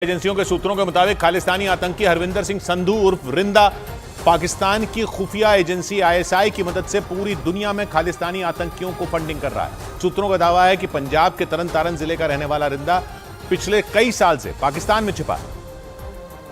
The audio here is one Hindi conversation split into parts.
एजेंसियों के सूत्रों के मुताबिक खालिस्तानी आतंकी हरविंदर सिंह संधू उर्फ रिंदा पाकिस्तान की खुफिया एजेंसी आईएसआई की मदद से पूरी दुनिया में खालिस्तानी आतंकियों को फंडिंग कर रहा है। सूत्रों का दावा है कि पंजाब के तरन तारन जिले का रहने वाला रिंदा पिछले कई साल से पाकिस्तान में छिपा है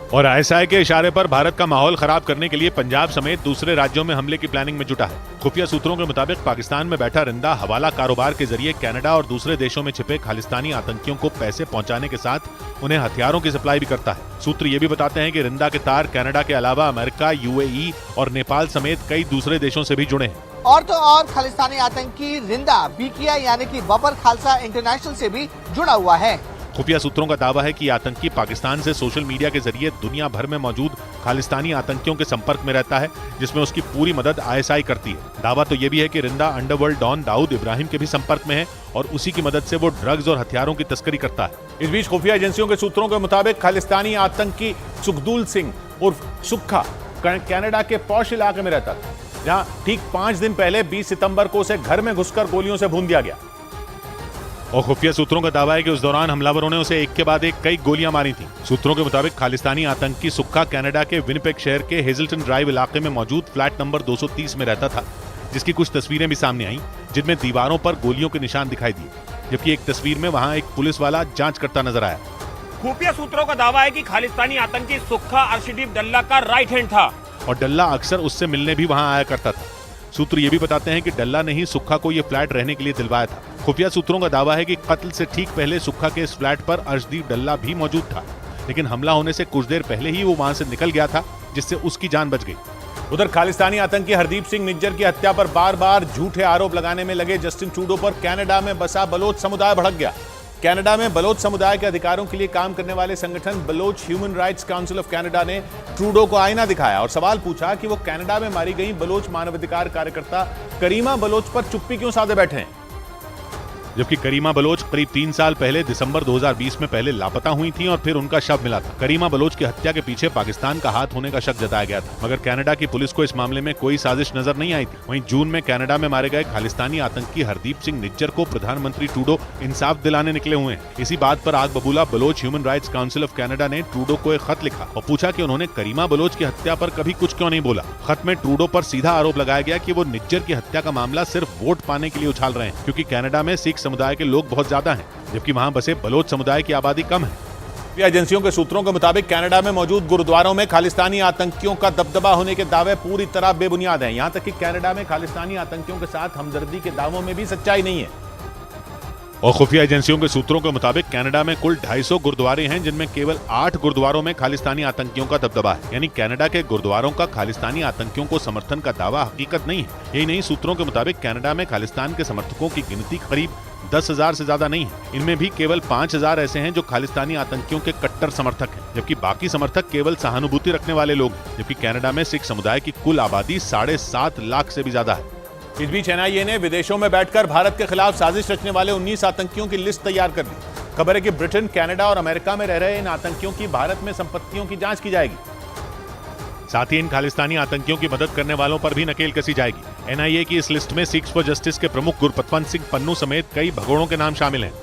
और आईएसआई के इशारे पर भारत का माहौल खराब करने के लिए पंजाब समेत दूसरे राज्यों में हमले की प्लानिंग में जुटा है। खुफिया सूत्रों के मुताबिक पाकिस्तान में बैठा रिंदा हवाला कारोबार के जरिए कनाडा और दूसरे देशों में छिपे खालिस्तानी आतंकियों को पैसे पहुंचाने के साथ उन्हें हथियारों की सप्लाई भी करता है। सूत्र ये भी बताते हैं कि रिंदा के तार कनाडा के अलावा अमेरिका, यूएई और नेपाल समेत कई दूसरे देशों से भी जुड़े हैं। और तो और खालिस्तानी आतंकी रिंदा बीकेआई यानी कि बबर खालसा इंटरनेशनल से भी जुड़ा हुआ है। खुफिया सूत्रों का दावा है कि आतंकी पाकिस्तान से सोशल मीडिया के जरिए दुनिया भर में मौजूद खालिस्तानी आतंकियों के संपर्क में रहता है, जिसमें उसकी पूरी मदद आईएसआई करती है। दावा तो ये भी है कि रिंदा अंडरवर्ल्ड डॉन दाऊद इब्राहिम के भी संपर्क में है और उसी की मदद से वो ड्रग्स और हथियारों की तस्करी करता है। इस बीच खुफिया एजेंसियों के सूत्रों के मुताबिक खालिस्तानी आतंकी सुखदूल सिंह उर्फ सुक्खा कनाडा के पॉश इलाके में रहता था, जहां ठीक 5 दिन पहले 20 सितंबर को उसे घर में घुसकर गोलियों से भून दिया गया और खुफिया सूत्रों का दावा है कि उस दौरान हमलावरों ने उसे एक के बाद एक कई गोलियां मारी थी। सूत्रों के मुताबिक खालिस्तानी आतंकी सुक्खा कनाडा के विनिपेग शहर के हेजल्टन ड्राइव इलाके में मौजूद फ्लैट नंबर 230 में रहता था, जिसकी कुछ तस्वीरें भी सामने आईं, जिनमें दीवारों पर गोलियों के निशान दिखाई दिए, जबकि एक तस्वीर में वहां एक पुलिस वाला जांच करता नजर आया। खुफिया सूत्रों का दावा है कि खालिस्तानी आतंकी सुक्खा अर्शदीप डल्ला का राइट हैंड था और डल्ला अक्सर उससे मिलने भी वहां आया करता था। सूत्र ये भी बताते हैं कि डल्ला ने ही सुक्खा को ये फ्लैट रहने के लिए दिलवाया था। खुफिया सूत्रों का दावा है कि कत्ल से ठीक पहले सुक्खा के इस फ्लैट पर अर्शदीप डल्ला भी मौजूद था, लेकिन हमला होने से कुछ देर पहले ही वो वहां से निकल गया था, जिससे उसकी जान बच गई। उधर खालिस्तानी आतंकी हरदीप सिंह निज्जर की हत्या पर बार बार झूठे आरोप लगाने में लगे जस्टिन ट्रूडो पर कनाडा में बसा बलोच समुदाय भड़क गया। कनाडा में बलोच समुदाय के अधिकारों के लिए काम करने वाले संगठन Baloch Human Rights Council of Canada ने ट्रूडो को आईना दिखाया और सवाल पूछा कि वो कनाडा में मारी गई बलोच मानवाधिकार कार्यकर्ता करीमा बलोच पर चुप्पी क्यों साधे बैठे हैं, जबकि करीमा बलोच करीब 3 साल पहले दिसंबर 2020 में पहले लापता हुई थी और फिर उनका शव मिला था। करीमा बलोच की हत्या के पीछे पाकिस्तान का हाथ होने का शक जताया गया था, मगर कनाडा की पुलिस को इस मामले में कोई साजिश नजर नहीं आई थी। वहीं जून में कनाडा में मारे गए खालिस्तानी आतंकी हरदीप सिंह निज्जर को प्रधानमंत्री ट्रूडो इंसाफ दिलाने निकले हुए हैं। इसी बात पर आग बबूला Baloch Human Rights Council of Canada ने ट्रूडो को एक खत लिखा और पूछा कि उन्होंने करीमा बलोच की हत्या पर कभी कुछ क्यों नहीं बोला। खत में ट्रूडो पर सीधा आरोप लगाया गया कि वो निज्जर की हत्या का मामला सिर्फ वोट पाने के लिए उछाल रहे हैं, क्योंकि कनाडा में सिख समुदाय के लोग बहुत ज्यादा हैं, जबकि वहां बसे बलोच समुदाय की आबादी कम है। एजेंसियों के सूत्रों के मुताबिक कनाडा में मौजूद गुरुद्वारों में खालिस्तानी आतंकियों का दबदबा होने के दावे पूरी तरह बेबुनियाद हैं। यहां तक कि कनाडा में खालिस्तानी आतंकियों के साथ हमदर्दी के दावों में भी सच्चाई नहीं है। और खुफिया एजेंसियों के सूत्रों के मुताबिक कनाडा में कुल 250 गुरुद्वारे हैं, जिनमें केवल 8 गुरुद्वारों में खालिस्तानी आतंकियों का दबदबा है। यानी कनाडा के गुरुद्वारों का खालिस्तानी आतंकियों को समर्थन का दावा हकीकत नहीं है। यही नहीं, सूत्रों के मुताबिक कनाडा में खालिस्तान के समर्थकों की गिनती करीब 10,000 से ज्यादा नहीं है। इनमें भी केवल 5,000 ऐसे हैं जो खालिस्तानी आतंकियों के कट्टर समर्थक हैं, जबकि बाकी समर्थक केवल सहानुभूति रखने वाले लोग हैं। जबकि कनाडा में सिख समुदाय की कुल आबादी 7.5 लाख से भी ज्यादा है। इस बीच एनआईए ने विदेशों में बैठकर भारत के खिलाफ साजिश रचने वाले 19 आतंकियों की लिस्ट तैयार कर ली। खबर है कि ब्रिटेन, कनाडा और अमेरिका में रह रहे इन आतंकियों की भारत में संपत्तियों की जांच की जाएगी। साथ ही इन खालिस्तानी आतंकियों की मदद करने वालों पर भी नकेल कसी जाएगी। एनआईए की इस लिस्ट में सिक्स फॉर जस्टिस के प्रमुख गुरपतवंत सिंह पन्नू समेत कई भगोड़ों के नाम शामिल हैं।